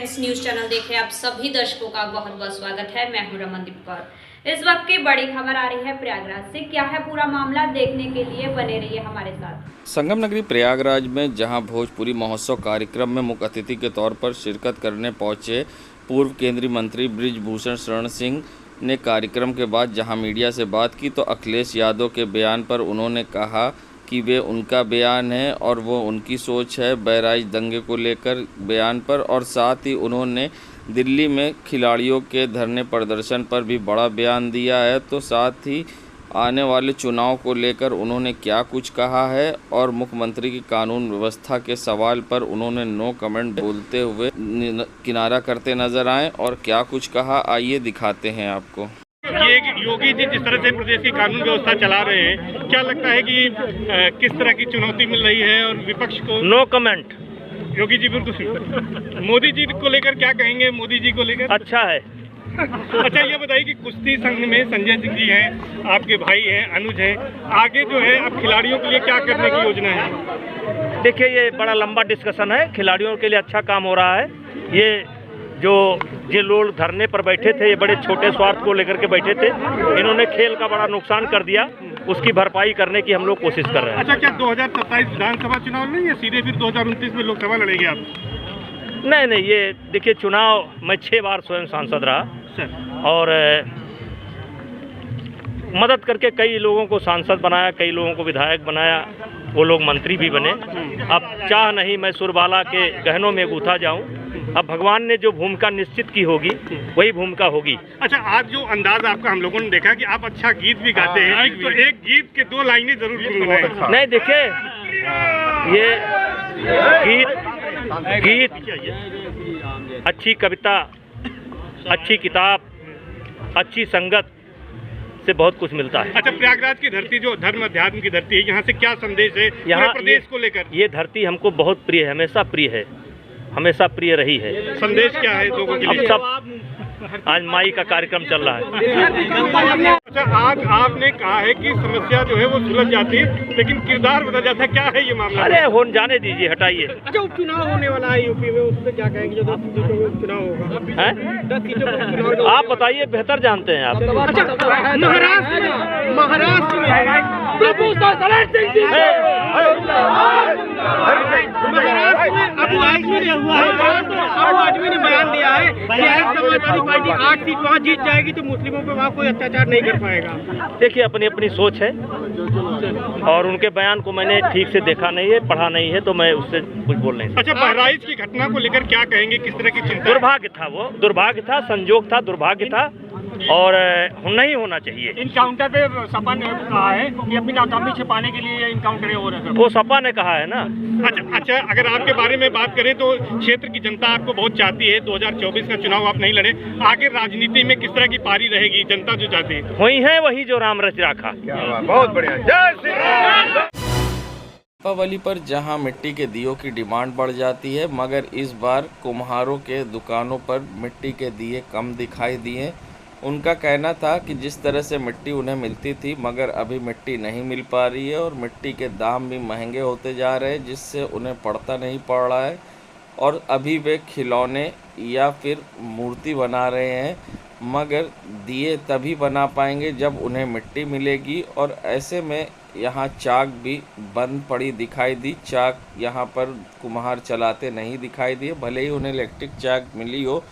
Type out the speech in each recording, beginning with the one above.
Times news channel देखे आप सभी दर्शकों का बहुत बहुत स्वागत है। मैं हूं रमनदीप कौर। इस वक्त की बड़ी खबर आ रही है प्रयागराज से। क्या है पूरा मामला, देखने के लिए बने रहिए हमारे साथ। संगम नगरी प्रयागराज में जहां भोजपुरी महोत्सव कार्यक्रम में मुख्य अतिथि के तौर पर शिरकत करने पहुंचे पूर्व केंद्रीय मंत्री बृजभूषण शरण सिंह ने कार्यक्रम के बाद जहां मीडिया से बात की तो अखिलेश यादव के बयान पर उन्होंने कहा कि वे उनका बयान है और वो उनकी सोच है बहराइच दंगे को लेकर बयान पर, और साथ ही उन्होंने दिल्ली में खिलाड़ियों के धरने प्रदर्शन पर भी बड़ा बयान दिया है। तो साथ ही आने वाले चुनाव को लेकर उन्होंने क्या कुछ कहा है और मुख्यमंत्री की कानून व्यवस्था के सवाल पर उन्होंने नो कमेंट बोलते हुए किनारा करते नजर आए और क्या कुछ कहा, आइए दिखाते हैं आपको। ये योगी जी जिस तरह से प्रदेश की कानून व्यवस्था चला रहे हैं, क्या लगता है कि किस तरह की चुनौती मिल रही है और विपक्ष को? No comment. योगी जी बिल्कुल। मोदी जी को लेकर क्या कहेंगे? मोदी जी को लेकर अच्छा है। अच्छा, ये बताइए कि कुश्ती संघ में संजय सिंह जी हैं, आपके भाई हैं, अनुज हैं, आगे जो है अब खिलाड़ियों के लिए क्या करने की योजना है? देखिए, ये बड़ा लंबा डिस्कशन है। खिलाड़ियों के लिए अच्छा काम हो रहा है। ये लोग धरने पर बैठे थे, ये बड़े छोटे स्वार्थ को लेकर के बैठे थे। इन्होंने खेल का बड़ा नुकसान कर दिया, उसकी भरपाई करने की हम लोग कोशिश कर रहे हैं। अच्छा, क्या 2027 विधानसभा चुनाव नहीं है, सीधे फिर 2029 में लोकसभा लड़ेंगे आप? नहीं, ये देखिए, चुनाव मैं 6 बार स्वयं सांसद रहा और मदद करके कई लोगों को सांसद बनाया, कई लोगों को विधायक बनाया, वो लोग मंत्री भी बने। अब चाह नहीं मैं सुरबाला के गहनों में गूथा जाऊं। अब भगवान ने जो भूमिका निश्चित की होगी वही भूमिका होगी। अच्छा, आज जो अंदाज आपका हम लोगों ने देखा कि आप अच्छा गीत भी गाते हैं, तो एक गीत के 2 लाइनें जरूर गुनगुनाएं। नहीं, देखिए, ये गीत अच्छी कविता, अच्छी किताब, अच्छी संगत से बहुत कुछ मिलता है। अच्छा, प्रयागराज की धरती जो धर्म अध्यात्म की धरती है, यहाँ से क्या संदेश है यहाँ प्रदेश को लेकर? ये धरती हमको बहुत प्रिय है, हमेशा प्रिय है, हमेशा प्रिय रही है। संदेश क्या है लोगों के लिए? अब सब आज माई का कार्यक्रम चल रहा है। अच्छा, आज आपने कहा है कि समस्या जो है वो सुलझ जाती है लेकिन किरदार बदल जाता है, क्या है ये मामला? अरे हो जाने दीजिए, हटाइए। अच्छा, उपचुनाव होने वाला है यूपी में, उस पर क्या कहेंगे जो 10 सीटों में उपचुनाव होगा? हैं? 10 सीटों में उपचुनाव आप बताइए, बेहतर जानते हैं आप। महाराष्ट्र में अबू आजमी ने बयान दिया है कि समाजवादी पार्टी 8 सीट वहाँ जीत जाएगी तो मुस्लिमों पे वहाँ कोई अत्याचार नहीं कर पाएगा। देखिए, अपनी अपनी सोच है और उनके बयान को मैंने ठीक से देखा नहीं है, पढ़ा नहीं है, तो मैं उससे कुछ बोल नहीं सकता। अच्छा, बहराइच की घटना को लेकर क्या कहेंगे, किस तरह की चिंता? दुर्भाग्य था, वो दुर्भाग्य था, संजोग था, दुर्भाग्य था और नहीं होना चाहिए। इनकाउंटर पे सपा ने कहा है कि अपनी नाकामी छिपाने के लिए इनकाउंटर हो रहा है। वो सपा ने कहा है ना। अच्छा, अगर आपके बारे में बात करें तो क्षेत्र की जनता आपको बहुत चाहती है। 2024 का चुनाव आप नहीं लड़े, आगे राजनीति में किस तरह की पारी रहेगी? जनता जो चाहती है वही है, वही जो राम रच राखा। बहुत बढ़िया। जय श्री राम। दीपावली पर जहां मिट्टी के दियों की डिमांड बढ़ जाती है, मगर इस बार कुम्हारों के दुकानों पर मिट्टी के दिए कम दिखाई दिए। उनका कहना था कि जिस तरह से मिट्टी उन्हें मिलती थी मगर अभी मिट्टी नहीं मिल पा रही है और मिट्टी के दाम भी महंगे होते जा रहे हैं, जिससे उन्हें पड़ता नहीं पड़ रहा है और अभी वे खिलौने या फिर मूर्ति बना रहे हैं, मगर दिए तभी बना पाएंगे जब उन्हें मिट्टी मिलेगी। और ऐसे में यहाँ चाक भी बंद पड़ी दिखाई दी। चाक यहाँ पर कुम्हार चलाते नहीं दिखाई दिए, भले ही उन्हें इलेक्ट्रिक चाक मिली हो,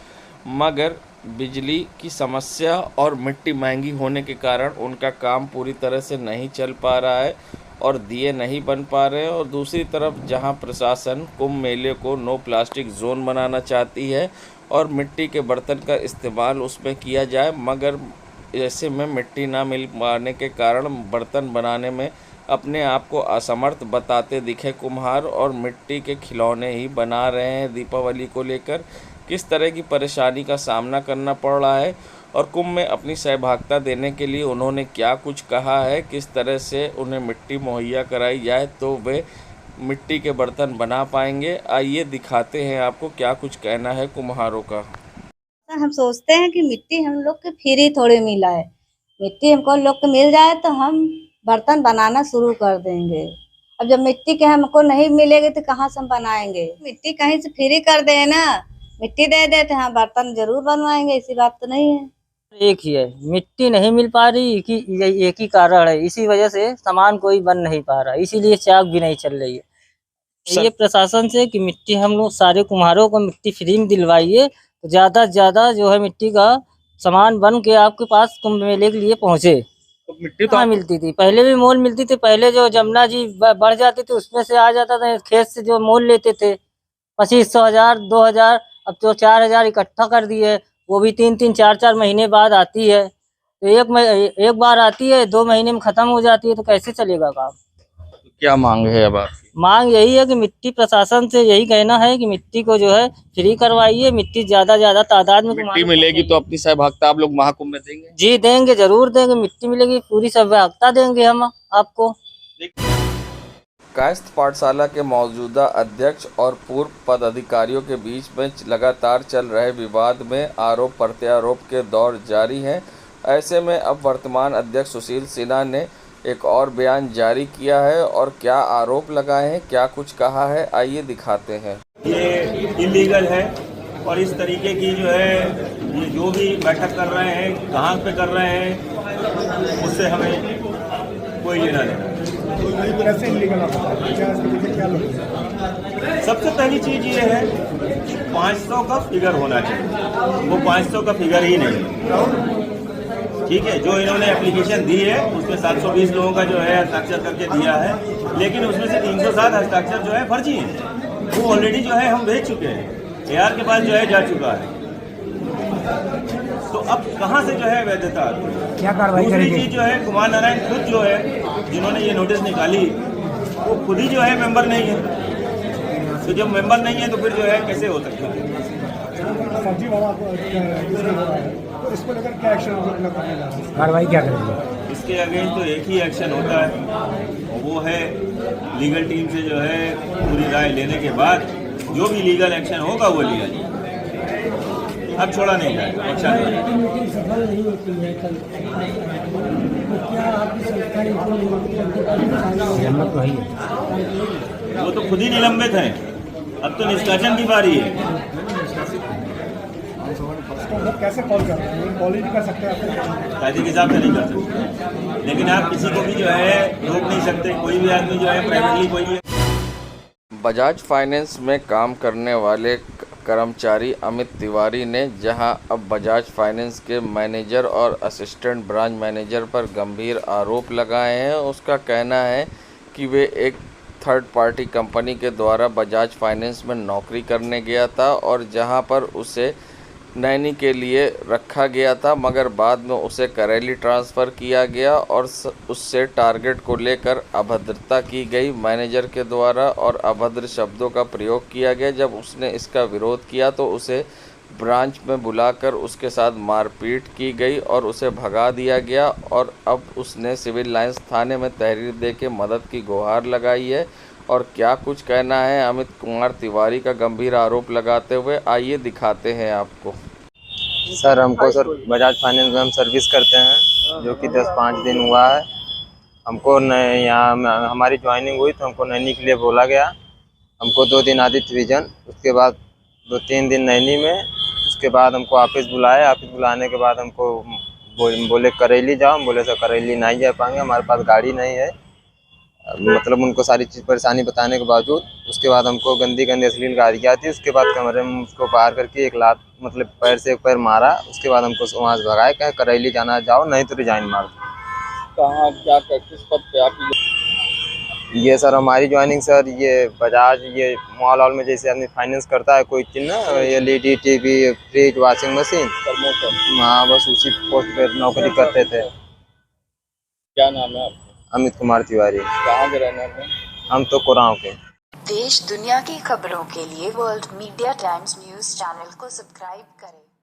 मगर बिजली की समस्या और मिट्टी महंगी होने के कारण उनका काम पूरी तरह से नहीं चल पा रहा है और दिए नहीं बन पा रहे हैं। और दूसरी तरफ जहां प्रशासन कुंभ मेले को नो प्लास्टिक जोन बनाना चाहती है और मिट्टी के बर्तन का इस्तेमाल उसमें किया जाए, मगर ऐसे में मिट्टी ना मिल पाने के कारण बर्तन बनाने में अपने आप को असमर्थ बताते दिखे कुम्हार और मिट्टी के खिलौने ही बना रहे हैं। दीपावली को लेकर किस तरह की परेशानी का सामना करना पड़ रहा है और कुंभ में अपनी सहभागिता देने के लिए उन्होंने क्या कुछ कहा है, किस तरह से उन्हें मिट्टी मुहैया कराई जाए तो वे मिट्टी के बर्तन बना पाएंगे, आइए दिखाते हैं आपको क्या कुछ कहना है कुम्हारों का। हम सोचते हैं कि मिट्टी हम लोग के फ्री थोड़ी मिला है, मिट्टी हमको लोग को मिल जाए तो हम बर्तन बनाना शुरू कर देंगे। अब जब मिट्टी के हमको नहीं मिलेगी तो कहाँ से हम बनाएंगे? मिट्टी कहीं से फ्री कर दें ना, मिट्टी दे देते हैं, बर्तन जरूर बनवाएंगे, ऐसी बात तो नहीं है। एक ही है, मिट्टी नहीं मिल पा रही कि एक ही कारण है, इसी वजह से सामान कोई बन नहीं पा रहा, इसीलिए चाक भी नहीं चल रही है। ये प्रशासन से कि मिट्टी हम लोग सारे कुम्हारों को मिट्टी फ्री में दिलवाइए, तो ज्यादा से ज्यादा जो है मिट्टी का सामान बन के आपके पास कुंभ मेले के लिए पहुँचे। तो मिट्टी तो कहाँ मिलती थी, पहले भी मोल मिलती थी, पहले जो जमुना जी बढ़ जाती थी उसमें से आ जाता था, खेत से जो मोल लेते थे 2500 हजार 2000, अब तो 4000 इकट्ठा कर दिए, वो भी 3-3 4-4 महीने बाद आती है। तो एक बार आती है, 2 महीने में खत्म हो जाती है, तो कैसे चलेगा काम। क्या मांग है अब आपकी? मांग यही है कि मिट्टी प्रशासन से यही कहना है कि मिट्टी को जो है फ्री करवाइए, मिट्टी ज्यादा तादाद में मिट्टी मिलेगी तो अपनी सहभागिता आप लोग महाकुंभ में देंगे? जी देंगे, जरूर देंगे, मिट्टी मिलेगी पूरी सहभागिता देंगे हम आपको। कायस्थ पाठशाला के मौजूदा अध्यक्ष और पूर्व पदाधिकारियों के बीच में लगातार चल रहे विवाद में आरोप प्रत्यारोप के दौर जारी है। ऐसे में अब वर्तमान अध्यक्ष सुशील सिन्हा ने एक और बयान जारी किया है और क्या आरोप लगाए हैं, क्या कुछ कहा है, आइए दिखाते हैं। ये इलीगल है और इस तरीके की जो है ये जो भी बैठक कर रहे हैं, कहाँ पे कर रहे हैं, उससे हमें कोई लेना देना। सबसे पहली चीज ये है 500 का फिगर होना चाहिए, वो 500 का फिगर ही नहीं है। ठीक है, जो इन्होंने एप्लीकेशन दी है उसमें 720 लोगों का जो है हस्ताक्षर करके दिया है, लेकिन उसमें से 307 हस्ताक्षर जो है फर्जी हैं। वो ऑलरेडी जो है हम भेज चुके हैं, AR के पास जो है जा चुका है। तो अब कहाँ से जो है वैधता आती है? क्या कार्रवाई करेंगे? दूसरी चीज जो है कुमार नारायण खुद जो है जिन्होंने ये नोटिस निकाली वो खुद ही जो है मेंबर नहीं है। तो जब मेंबर नहीं है तो फिर जो है कैसे हो सकता है? इसको लेकर क्या एक्शन कार्रवाई क्या करेंगे? इसके अगेंस्ट तो एक ही एक्शन होता है और वो है लीगल टीम से जो है पूरी राय लेने के बाद जो भी लीगल एक्शन होगा वो लिया जाएगा। अब छोड़ा नहीं जाएगा। अच्छा वो तो खुद ही निलंबित हैं, अब तो निष्कासन की बारी है। कैसे कॉल कर रहे हैं? कॉल ही नहीं कर सकते आप? कायदे के हिसाब से नहीं कर सकते, लेकिन आप किसी को भी जो है रोक नहीं सकते। कोई भी आदमी जो है प्राइवेटली कोई भी। बजाज फाइनेंस में काम करने वाले कर्मचारी अमित तिवारी ने जहां अब बजाज फाइनेंस के मैनेजर और असिस्टेंट ब्रांच मैनेजर पर गंभीर आरोप लगाए हैं। उसका कहना है कि वे एक थर्ड पार्टी कंपनी के द्वारा बजाज फाइनेंस में नौकरी करने गया था और जहां पर उसे नैनी के लिए रखा गया था, मगर बाद में उसे करेली ट्रांसफ़र किया गया और उससे टारगेट को लेकर अभद्रता की गई मैनेजर के द्वारा और अभद्र शब्दों का प्रयोग किया गया। जब उसने इसका विरोध किया तो उसे ब्रांच में बुलाकर उसके साथ मारपीट की गई और उसे भगा दिया गया और अब उसने सिविल लाइंस थाने में तहरीर दे के मदद की गुहार लगाई है। और क्या कुछ कहना है अमित कुमार तिवारी का गंभीर आरोप लगाते हुए, आइए दिखाते हैं आपको। सर हमको सर बजाज फाइनेंस में हम सर्विस करते हैं जो कि 10-5 दिन हुआ है। हमको यहाँ हमारी ज्वाइनिंग हुई तो हमको नैनी के लिए बोला गया। हमको 2 दिन आदित्य विजन, उसके बाद 2-3 दिन नैनी में, उसके बाद हमको ऑफिस बुलाया। ऑफिस बुलाने के बाद हमको बोले करेली जाओ। हम बोले सर करेली नहीं जा पाएंगे, हमारे पास गाड़ी नहीं है। मतलब उनको सारी चीज़ परेशानी बताने के बावजूद उसके बाद हमको गंदी अश्लील गालियाँ थी। उसके बाद कमरे में उसको बाहर करके एक लात मतलब पैर से एक पैर मारा। उसके बाद हमको वहाँ से भगाया, कहे करेली जाना जाओ नहीं तो रिजाइन मार दो। कहाँ क्या किस पद पे आप? ये सर हमारी ज्वाइनिंग सर ये बजाज ये मॉल में जैसे आदमी फाइनेंस करता है कोई चीज़ ना, LED TV fridge washing machine, हाँ बस उसी पोस्ट पे नौकरी करते थे। क्या नाम है आपका? अमित कुमार तिवारी। कहाँ के रहने वाले? हम तो कोरांव के। देश दुनिया की खबरों के लिए world media times news channel को सब्सक्राइब करें।